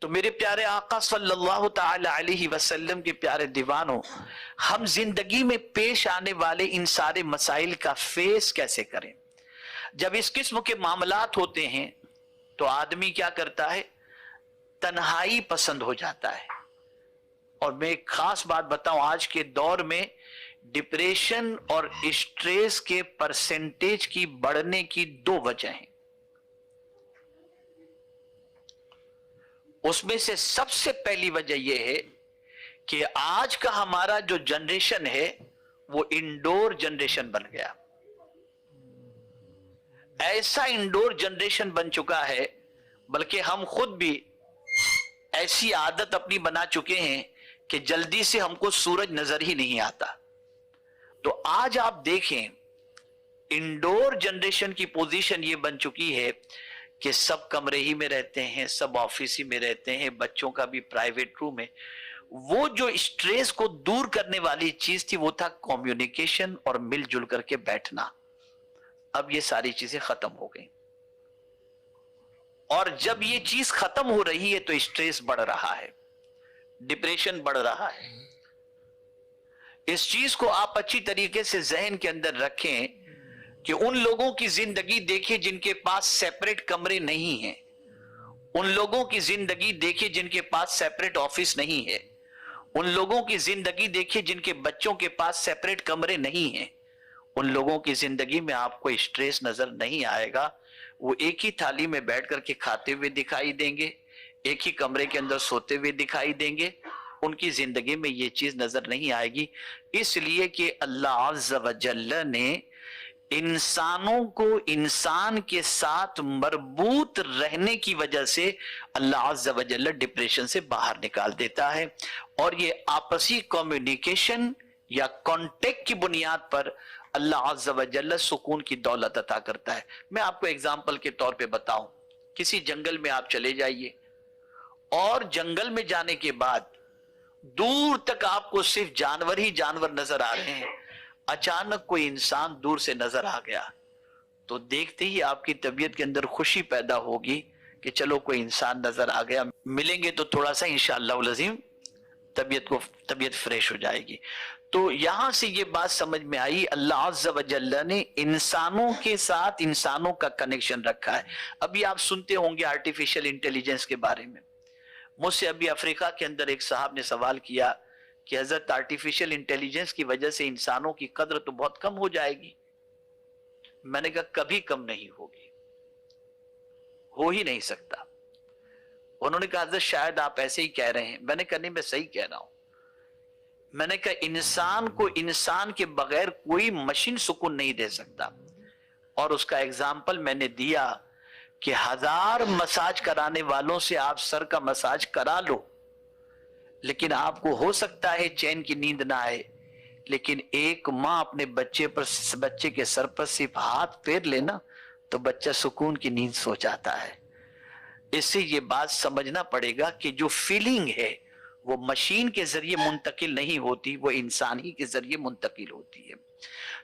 تو میرے پیارے آقا صلی اللہ تعالی علیہ وسلم کے پیارے دیوانوں، ہم زندگی میں پیش آنے والے ان سارے مسائل کا فیس کیسے کریں؟ جب اس قسم کے معاملات ہوتے ہیں تو آدمی کیا کرتا ہے؟ تنہائی پسند ہو جاتا ہے۔ اور میں ایک خاص بات بتاؤں، آج کے دور میں ڈپریشن اور اسٹریس کے پرسنٹیج کی بڑھنے کی دو وجہ ہیں۔ اس میں سے سب سے پہلی وجہ یہ ہے کہ آج کا ہمارا جو جنریشن ہے وہ انڈور جنریشن بن گیا۔ ایسا انڈور جنریشن بن چکا ہے، بلکہ ہم خود بھی ایسی عادت اپنی بنا چکے ہیں کہ جلدی سے ہم کو سورج نظر ہی نہیں آتا۔ تو آج آپ دیکھیں انڈور جنریشن کی پوزیشن یہ بن چکی ہے کہ سب کمرے ہی میں رہتے ہیں، سب آفس ہی میں رہتے ہیں، بچوں کا بھی پرائیویٹ روم ہے۔ وہ جو اسٹریس کو دور کرنے والی چیز تھی وہ تھا کمیونیکیشن اور مل جل کر کے بیٹھنا۔ اب یہ ساری چیزیں ختم ہو گئیں، اور جب یہ چیز ختم ہو رہی ہے تو اسٹریس بڑھ رہا ہے، ڈپریشن بڑھ رہا ہے۔ اس چیز کو آپ اچھی طریقے سے ذہن کے اندر رکھیں کہ ان لوگوں کی زندگی دیکھیں جن کے پاس سیپریٹ کمرے نہیں ہیں، ان لوگوں کی زندگی دیکھیں جن کے پاس سیپریٹ آفس نہیں ہے، ان لوگوں کی زندگی دیکھیں جن کے بچوں کے پاس سیپریٹ کمرے نہیں ہیں۔ ان لوگوں کی زندگی میں آپ کو اسٹریس نظر نہیں آئے گا۔ وہ ایک ہی تھالی میں بیٹھ کر کے کھاتے ہوئے دکھائی دیں گے، ایک ہی کمرے کے اندر سوتے ہوئے دکھائی دیں گے۔ ان کی زندگی میں یہ چیز نظر نہیں آئے گی، اس لیے کہ اللہ عز و جل نے انسانوں کو انسان کے ساتھ مربوط رہنے کی وجہ سے اللہ عز و جل ڈپریشن سے باہر نکال دیتا ہے، اور یہ آپسی کمیونیکیشن یا کانٹیکٹ کی بنیاد پر اللہ عز و جل سکون کی دولت عطا کرتا ہے۔ میں آپ کو اگزامپل کے طور پہ بتاؤں، کسی جنگل میں آپ چلے جائیے، اور جنگل میں جانے کے بعد دور تک آپ کو صرف جانور ہی جانور نظر آ رہے ہیں، اچانک کوئی انسان دور سے نظر آ گیا تو دیکھتے ہی آپ کی طبیعت کے اندر خوشی پیدا ہوگی کہ چلو کوئی انسان نظر آ گیا، ملیں گے تو تھوڑا سا انشاءاللہ العظیم طبیعت فریش ہو جائے گی۔ تو یہاں سے یہ بات سمجھ میں آئی، اللہ عز و جل نے انسانوں کے ساتھ انسانوں کا کنیکشن رکھا ہے۔ ابھی آپ سنتے ہوں گے آرٹیفیشل انٹیلیجنس کے بارے میں۔ مجھ سے ابھی افریقہ کے اندر ایک صاحب نے سوال کیا کہ حضرت آرٹیفیشل انٹیلیجنس کی وجہ سے انسانوں کی قدر تو بہت کم ہو جائے گی۔ میں نے کہا کبھی کم نہیں ہوگی، ہو ہی نہیں سکتا۔ انہوں نے کہا حضرت شاید آپ ایسے ہی کہہ رہے ہیں۔ میں نے کہا نہیں، میں صحیح کہہ رہا ہوں۔ میں نے کہا انسان کو انسان کے بغیر کوئی مشین سکون نہیں دے سکتا، اور اس کا ایگزامپل میں نے دیا کہ 1000 مساج کرانے والوں سے آپ سر کا مساج کرا لو، لیکن آپ کو ہو سکتا ہے چین کی نیند نہ آئے، لیکن ایک ماں اپنے بچے کے سر پر صرف ہاتھ پھیر لینا تو بچہ سکون کی نیند سو جاتا ہے۔ اس سے یہ بات سمجھنا پڑے گا کہ جو فیلنگ ہے وہ مشین کے ذریعے منتقل نہیں ہوتی، وہ انسان ہی کے ذریعے منتقل ہوتی ہے۔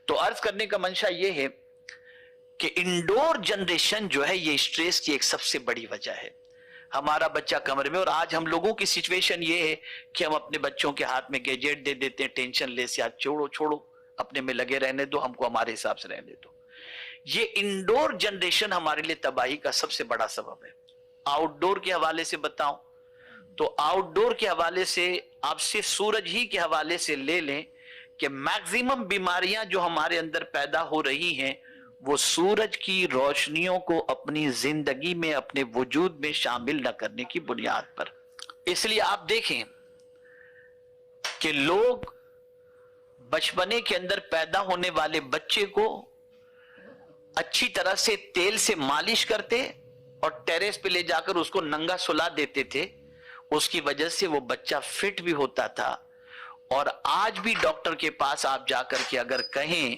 تو عرض کرنے کا منشا یہ ہے کہ انڈور جنریشن جو ہے یہ اسٹریس کی ایک سب سے بڑی وجہ ہے۔ ہمارا بچہ کمرے میں، اور آج ہم لوگوں کی سچویشن یہ ہے کہ ہم اپنے بچوں کے ہاتھ میں گیجٹ دے دیتے ہیں، ٹینشن لے سے چھوڑو اپنے میں لگے رہنے دو، ہم کو ہمارے حساب سے رہنے دو۔ یہ انڈور جنریشن ہمارے لیے تباہی کا سب سے بڑا سبب ہے۔ آؤٹ ڈور کے حوالے سے بتاؤں تو آؤٹ ڈور کے حوالے سے آپ صرف سورج ہی کے حوالے سے لے لیں کہ میکزیمم بیماریاں جو ہمارے اندر پیدا ہو رہی ہیں وہ سورج کی روشنیوں کو اپنی زندگی میں، اپنے وجود میں شامل نہ کرنے کی بنیاد پر۔ اس لیے آپ دیکھیں کہ لوگ بچپنے کے اندر پیدا ہونے والے بچے کو اچھی طرح سے تیل سے مالش کرتے اور ٹیریس پہ لے جا کر اس کو ننگا سلا دیتے تھے، اس کی وجہ سے وہ بچہ فٹ بھی ہوتا تھا۔ اور آج بھی ڈاکٹر کے پاس آپ جا کر کے اگر کہیں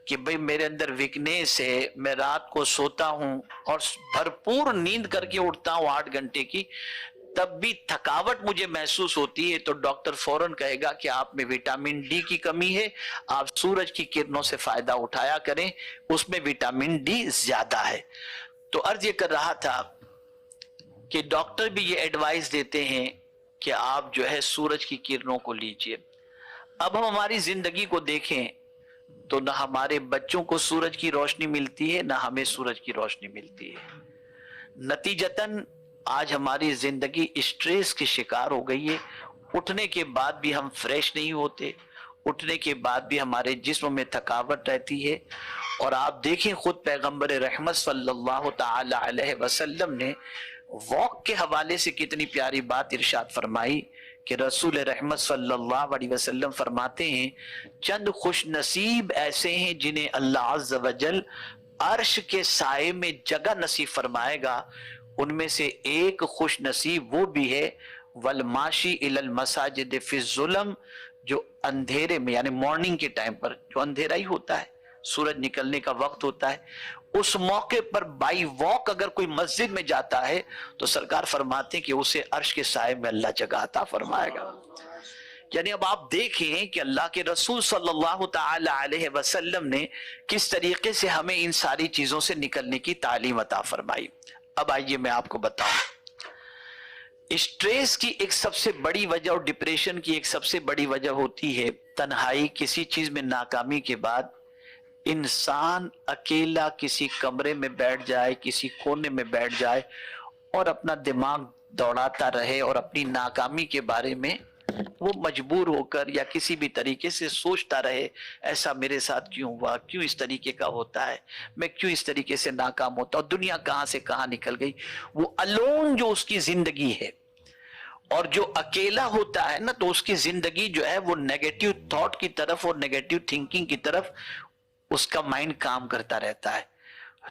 کہ بھئی میرے اندر ویکنیس ہے، میں رات کو سوتا ہوں اور بھرپور نیند کر کے اٹھتا ہوں 8 گھنٹے کی، تب بھی تھکاوٹ مجھے محسوس ہوتی ہے، تو ڈاکٹر فوراً کہے گا کہ آپ میں وٹامن ڈی کی کمی ہے، آپ سورج کی کرنوں سے فائدہ اٹھایا کریں، اس میں وٹامن ڈی زیادہ ہے۔ تو عرض یہ کر رہا تھا کہ ڈاکٹر بھی یہ ایڈوائز دیتے ہیں کہ آپ جو ہے سورج کی کرنوں کو لیجئے. اب ہم ہماری زندگی کو دیکھیں تو نہ ہمارے بچوں کو سورج کی روشنی ملتی ہے، نہ ہمیں سورج کی روشنی ملتی ہے. نتیجتاً آج ہماری زندگی اسٹریس کی شکار ہو گئی ہے. اٹھنے کے بعد بھی ہم فریش نہیں ہوتے، اٹھنے کے بعد بھی ہمارے جسم میں تھکاوٹ رہتی ہے. اور آپ دیکھیں خود پیغمبر رحمت صلی اللہ تعالی علیہ وسلم نے واک کے حوالے سے کتنی پیاری بات ارشاد فرمائی کہ رسول رحمت صلی اللہ علیہ وسلم فرماتے ہیں چند خوش نصیب ایسے ہیں جنہیں اللہ عز و جل عرش کے سائے میں جگہ نصیب فرمائے گا. ان میں سے ایک خوش نصیب وہ بھی ہے والماشی الی المساجد فی الظلم، جو اندھیرے میں یعنی مارننگ کے ٹائم پر جو اندھیرا ہی ہوتا ہے، سورج نکلنے کا وقت ہوتا ہے، اس موقع پر بائی واک اگر کوئی مسجد میں جاتا ہے تو سرکار فرماتے ہیں کہ اسے عرش کے سائے میں اللہ جگہ عطا فرمائے گا. یعنی اب آپ دیکھیں کہ اللہ کے رسول صلی اللہ تعالی علیہ وسلم نے کس طریقے سے ہمیں ان ساری چیزوں سے نکلنے کی تعلیم عطا فرمائی. اب آئیے میں آپ کو بتاؤں، اسٹریس کی ایک سب سے بڑی وجہ اور ڈپریشن کی ایک سب سے بڑی وجہ ہوتی ہے تنہائی. کسی چیز میں ناکامی کے بعد انسان اکیلا کسی کمرے میں بیٹھ جائے، کسی کونے میں بیٹھ جائے اور اپنا دماغ دوڑاتا رہے اور اپنی ناکامی کے بارے میں وہ مجبور ہو کر یا کسی بھی طریقے سے سوچتا رہے ایسا میرے ساتھ کیوں ہوا، کیوں اس طریقے کا ہوتا ہے، میں کیوں اس طریقے سے ناکام ہوتا ہوں، دنیا کہاں سے کہاں نکل گئی. وہ الون جو اس کی زندگی ہے، اور جو اکیلا ہوتا ہے نا تو اس کی زندگی جو ہے وہ نیگیٹو تھاٹ کی طرف اور نیگیٹو تھنکنگ کی طرف اس کا مائنڈ کام کرتا رہتا ہے.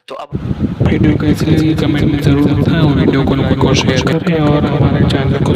تو اب ویڈیو کیسی لگی کمنٹ میں ضرور بتائیں، اور ویڈیو کو لائک اور شیئر کریں اور ہمارے چینل کو